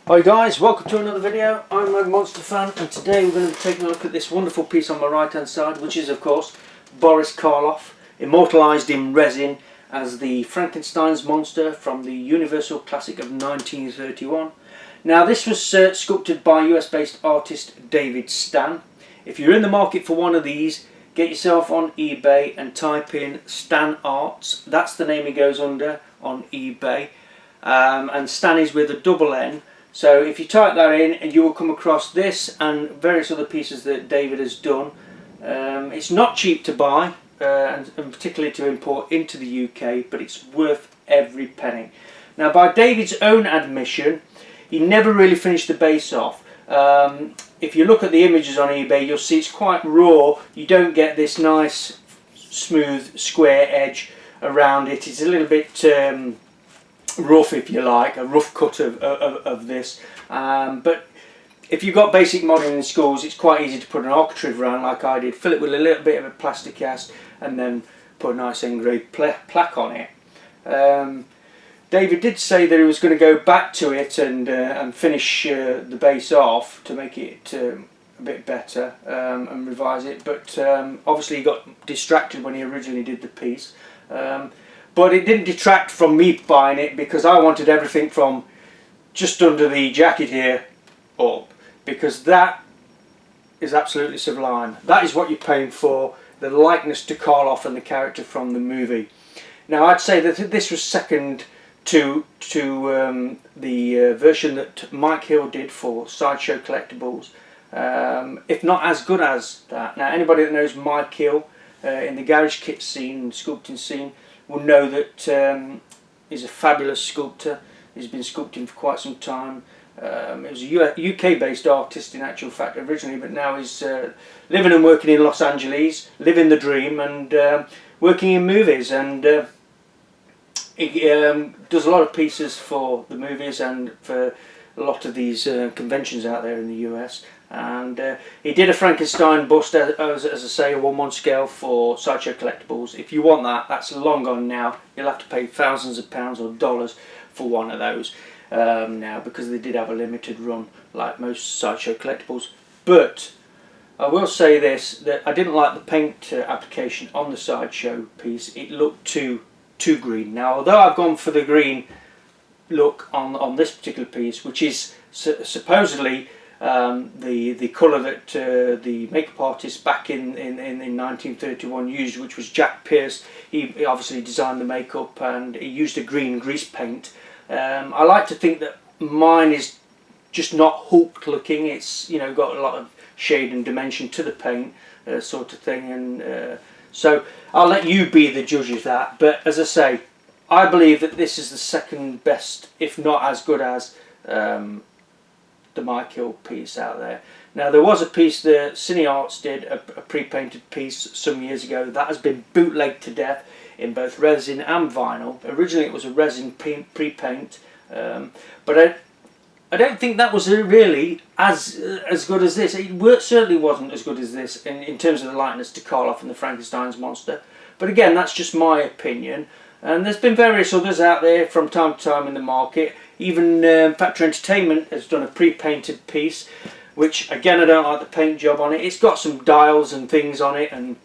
Hi guys, welcome to another video. I'm a Monster Fan, and today we're going to be taking a look at this wonderful piece on my right hand side, which is of course Boris Karloff, immortalised in resin as the Frankenstein's monster from the Universal Classic of 1931. Now this was sculpted by US based artist David Stan. If you're in the market for one of these, get yourself on eBay and type in StannArts. That's the name it goes under on eBay, and Stan is with a double N. So if you type that in, you will come across this and various other pieces that David has done. It's not cheap to buy, and particularly to import into the UK, but it's worth every penny. Now, by David's own admission, he never really finished the base off. If you look at the images on eBay, you'll see it's quite raw. You don't get this nice smooth square edge around it. It's a little bit rough, if you like, a rough cut of this, but if you've got basic modelling in schools, it's quite easy to put an architrave around like I did, fill it with a little bit of a plastic cast and then put a nice engraved plaque on it. David did say that he was going to go back to it and finish the base off to make it a bit better and revise it, but obviously he got distracted when he originally did the piece. But it didn't detract from me buying it, because I wanted everything from just under the jacket here up, because that is absolutely sublime. That is what you're paying for, the likeness to Karloff and the character from the movie. Now I'd say that this was second to the version that Mike Hill did for Sideshow Collectibles, if not as good as that. Now anybody that knows Mike Hill in the garage kit scene, sculpting scene, will know that he's a fabulous sculptor. He's been sculpting for quite some time. He was a UK based artist in actual fact originally, but now he's living and working in Los Angeles, living the dream, and working in movies, and he does a lot of pieces for the movies and for a lot of these conventions out there in the US. And he did a Frankenstein bust, as I say, a 1:1 scale for Sideshow Collectibles. If you want that, that's long gone now. You'll have to pay thousands of pounds or dollars for one of those now, because they did have a limited run like most Sideshow Collectibles. But I will say this, that I didn't like the paint application on the Sideshow piece. It looked too green. Now, although I've gone for the green look on this particular piece, which is supposedly the colour that the makeup artist back in 1931 used, which was Jack Pierce. He obviously designed the makeup and he used a green grease paint. I like to think that mine is just not hooked looking. It's, you know, got a lot of shade and dimension to the paint, sort of thing, and so I'll let you be the judge of that. But as I say, I believe that this is the second best, if not as good as the Mike Hill piece out there. Now there was a piece that StannArts did, a pre-painted piece some years ago, that has been bootlegged to death in both resin and vinyl. Originally it was a resin pre-paint, but I don't think that was really as good as this. It certainly wasn't as good as this in terms of the likeness to Karloff and the Frankenstein's monster. But again, that's just my opinion. And there's been various others out there from time to time in the market. Even Factor Entertainment has done a pre-painted piece, which again I don't like the paint job on it. It's got some dials and things on it and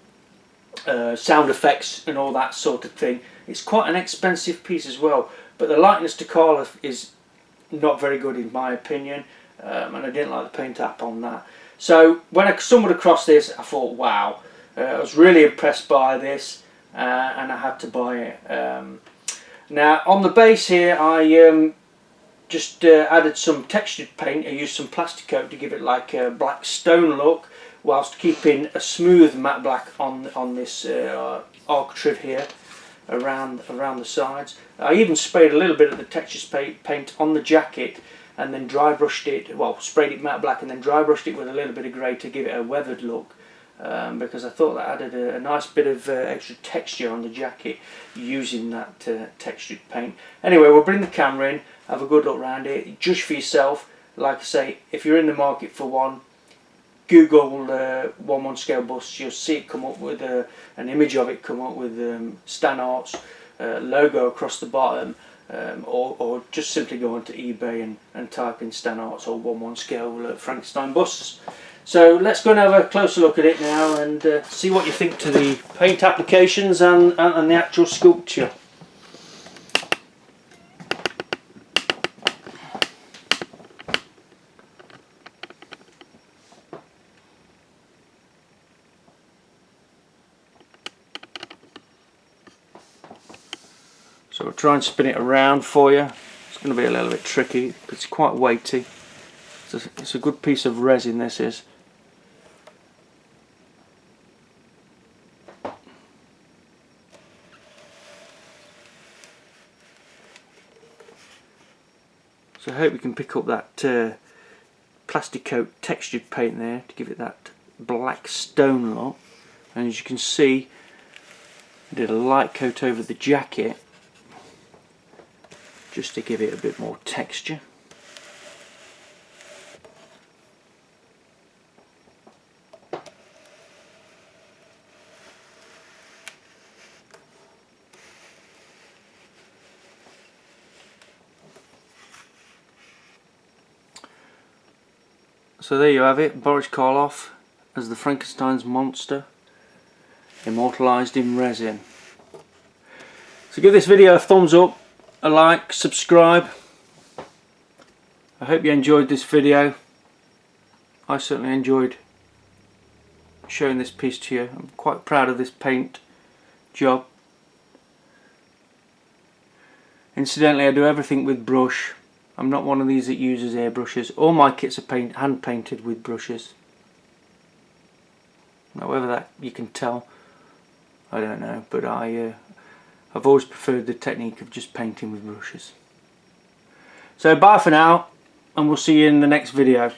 sound effects and all that sort of thing. It's quite an expensive piece as well, but the likeness to Karloff is not very good in my opinion, and I didn't like the paint app on that. So when I stumbled across this, I thought, wow, I was really impressed by this. And I had to buy it. Now on the base here I just added some textured paint. I used some plastic coat to give it like a black stone look, whilst keeping a smooth matte black on this architrave here around the sides. I even sprayed a little bit of the textured paint on the jacket and then dry brushed it, well, sprayed it matte black and then dry brushed it with a little bit of grey to give it a weathered look. Because I thought that added a nice bit of extra texture on the jacket using that textured paint. Anyway, we'll bring the camera in, have a good look around it, judge for yourself. Like I say, if you're in the market for one, Google 1:1 scale bust. You'll see it come up with an image of it come up with StannArts logo across the bottom. or just simply go onto eBay and type in StannArts or 1/1 scale Frankenstein busts. So let's go and have a closer look at it now and see what you think to the paint applications and the actual sculpture. So I'll try and spin it around for you. It's going to be a little bit tricky, but it's quite weighty. It's a good piece of resin, this is. So I hope you can pick up that plastic coat textured paint there to give it that black stone look. And as you can see, I did a light coat over the jacket just to give it a bit more texture. So there you have it, Boris Karloff as the Frankenstein's monster, immortalised in resin. So give this video a thumbs up, a like, subscribe. I hope you enjoyed this video. I certainly enjoyed showing this piece to you. I'm quite proud of this paint job. Incidentally, I do everything with brush. I'm not one of these that uses airbrushes. All my kits are hand painted with brushes. Now, whether that you can tell, I don't know, but I've always preferred the technique of just painting with brushes. So bye for now, and we'll see you in the next video.